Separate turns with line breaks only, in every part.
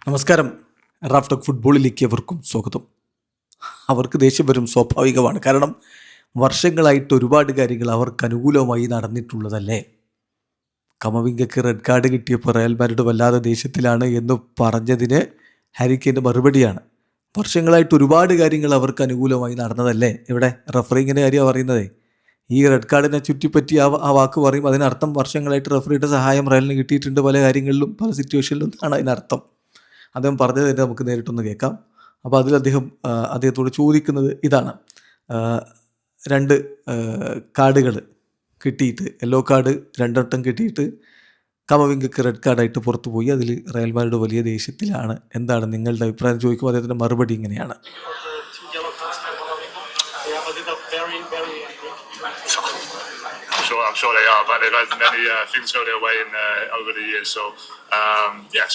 നമസ്കാരം. Raf talk ഫുട്ബോളിലേക്ക് അവർക്കും സ്വാഗതം. അവർക്ക് ദേഷ്യം വരും, സ്വാഭാവികമാണ്. കാരണം വർഷങ്ങളായിട്ട് ഒരുപാട് കാര്യങ്ങൾ അവർക്ക് അനുകൂലമായി നടന്നിട്ടുള്ളതല്ലേ. കമവിംഗയ്ക്ക് റെഡ് കാർഡ് കിട്ടിയപ്പോൾ റയൽ മാഡ്രിഡ് വല്ലാതെ ദേഷ്യത്തിലാണ് എന്ന് പറഞ്ഞതിന് ഹാരി കെയ്ൻ്റെ മറുപടിയാണ്. വർഷങ്ങളായിട്ട് ഒരുപാട് കാര്യങ്ങൾ അവർക്ക് അനുകൂലമായി നടന്നതല്ലേ. ഇവിടെ റഫറിങ്ങിൻ്റെ കാര്യം പറയുന്നതേ, ഈ റെഡ് കാർഡിനെ ചുറ്റിപ്പറ്റി ആ വാക്ക് പറയും. അതിനർത്ഥം വർഷങ്ങളായിട്ട് റഫറിയുടെ സഹായം റയലിന് കിട്ടിയിട്ടുണ്ട് പല കാര്യങ്ങളിലും, പല സിറ്റുവേഷനിലും ആണ് അതിനർത്ഥം. അദ്ദേഹം പറഞ്ഞത് തന്നെ നമുക്ക് നേരിട്ടൊന്ന് കേൾക്കാം. അപ്പോൾ അതിൽ അദ്ദേഹത്തോട് ചോദിക്കുന്നത് ഇതാണ്: രണ്ട് കാർഡുകൾ കിട്ടിയിട്ട്, യെല്ലോ കാർഡ് രണ്ടെണ്ണം കിട്ടിയിട്ട് കമവിംഗയ്ക്ക് റെഡ് കാർഡായിട്ട് പുറത്തു പോയി. അതിൽ റയൽ മാഡ്രിഡ് വലിയ ദേഷ്യത്തിലാണ്. എന്താണ് നിങ്ങളുടെ അഭിപ്രായം ചോദിക്കുമ്പോൾ അദ്ദേഹത്തിൻ്റെ മറുപടി ഇങ്ങനെയാണ്:
I'm sure they are, but they've had many things go their way over the years. So,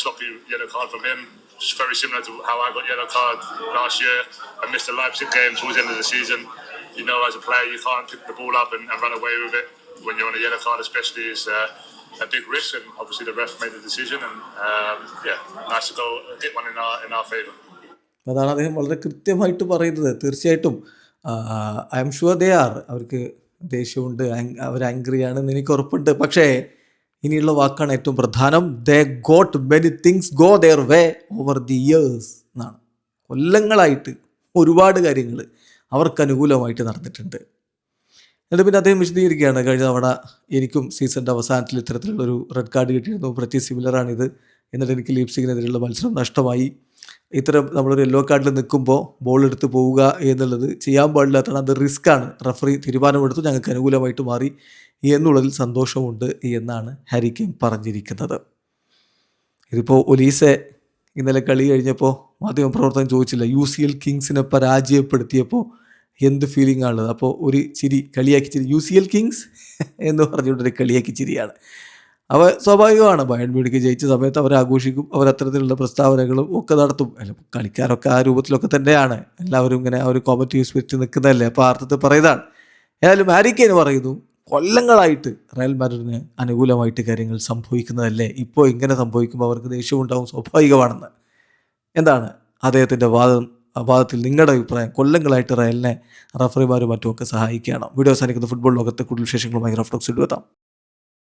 sloppy yellow card from him. It's very similar to how I got yellow card last year. I missed the Leipzig game towards the end of the season. You know, as a player, you can't pick the ball up and run away with it. When you're on a yellow card, especially, it's a big risk. And obviously, the ref made the decision. And nice to go hit one in our favour.
അതാണ് അദ്ദേഹം വളരെ കൃത്യമായിട്ട് പറയുന്നത്. തീർച്ചയായിട്ടും I am sure they are. അവർക്ക് ദേഷ്യമുണ്ട്, അവർ ആംഗ്രിയാണെന്ന് എനിക്ക് ഉറപ്പുണ്ട്. പക്ഷേ ഇനിയുള്ള വാക്കാണ് ഏറ്റവും പ്രധാനം. They got many things go their way over the years എന്നാണ്. കൊല്ലങ്ങളായിട്ട് ഒരുപാട് കാര്യങ്ങൾ അവർക്ക് അനുകൂലമായിട്ട് നടന്നിട്ടുണ്ട്. എന്നിട്ട് പിന്നെ അദ്ദേഹം വിശദീകരിക്കുകയാണ്: കഴിഞ്ഞ തവണ എനിക്കും സീസണിൻ്റെ അവസാനത്തിൽ ഇത്തരത്തിലുള്ളൊരു റെഡ് കാർഡ് കിട്ടിയിരുന്നു, പ്രറ്റി സിമിലറാണിത്. എന്നിട്ട് എനിക്ക് ലീപ്സിഗിനെതിരെയുള്ള മത്സരം നഷ്ടമായി. ഇത്തരം നമ്മളൊരു യെല്ലോ കാർഡിൽ നിൽക്കുമ്പോൾ ബോൾ എടുത്ത് പോവുക എന്നുള്ളത് ചെയ്യാൻ പാടില്ലാത്തതാണ്. അത് റിസ്ക്കാണ്. റഫറി തീരുമാനമെടുത്തു, ഞങ്ങൾക്ക് അനുകൂലമായിട്ട് മാറി എന്നുള്ളതിൽ സന്തോഷമുണ്ട് എന്നാണ് ഹാരി കെയ്ൻ പറഞ്ഞിരിക്കുന്നത്. ഇതിപ്പോൾ ഒലീസെ ഇന്നലെ കളി കഴിഞ്ഞപ്പോൾ മാധ്യമപ്രവർത്തകൻ ചോദിച്ചില്ല, UCL കിങ്സിനെ പരാജയപ്പെടുത്തിയപ്പോൾ എന്ത് ഫീലിംഗ് ആണുള്ളത്. അപ്പോൾ ഒരു ചിരി, കളിയാക്കി ചിരി, UCL കിങ്സ് എന്ന് പറഞ്ഞുകൊണ്ടൊരു കളിയാക്കി ചിരിയാണ്. സ്വാഭാവികമാണ്. ബയേൺ മ്യൂണിക്ക് ജയിച്ച സമയത്ത് അവർ ആഘോഷിക്കും, അവർ അത്തരത്തിലുള്ള പ്രസ്താവനകളും ഒക്കെ നടത്തും. അല്ല, കളിക്കാരൊക്കെ ആ രൂപത്തിലൊക്കെ തന്നെയാണ്. എല്ലാവരും ഇങ്ങനെ ആ ഒരു കോമ്പറ്റീവ് സ്പിരിറ്റ് നിൽക്കുന്നതല്ലേ. അപ്പോൾ അർത്ഥത്തിൽ പറയുന്നതാണ്. ഏതായാലും ഹാരി കെയ്ൻ പറയുന്നു, കൊല്ലങ്ങളായിട്ട് റയൽ മാഡ്രിഡിന് അനുകൂലമായിട്ട് കാര്യങ്ങൾ സംഭവിക്കുന്നതല്ലേ, ഇപ്പോൾ ഇങ്ങനെ സംഭവിക്കുമ്പോൾ അവർക്ക് ദേഷ്യമുണ്ടാവും, സ്വാഭാവികമാണെന്ന്. എന്താണ് അദ്ദേഹത്തിൻ്റെ വാദത്തിൽ നിങ്ങളുടെ അഭിപ്രായം? കൊല്ലങ്ങളായിട്ട് റയലിനെ റഫറിമാരും മറ്റുമൊക്കെ സഹായിക്കുകയാണ്. വീഡിയോ അവസാനിക്കുന്ന ഫുട്ബോൾ ലോകത്തെ കൂടുതൽ വിശേഷങ്ങളുമായി റാഫ് ടോക്സ് എത്താം.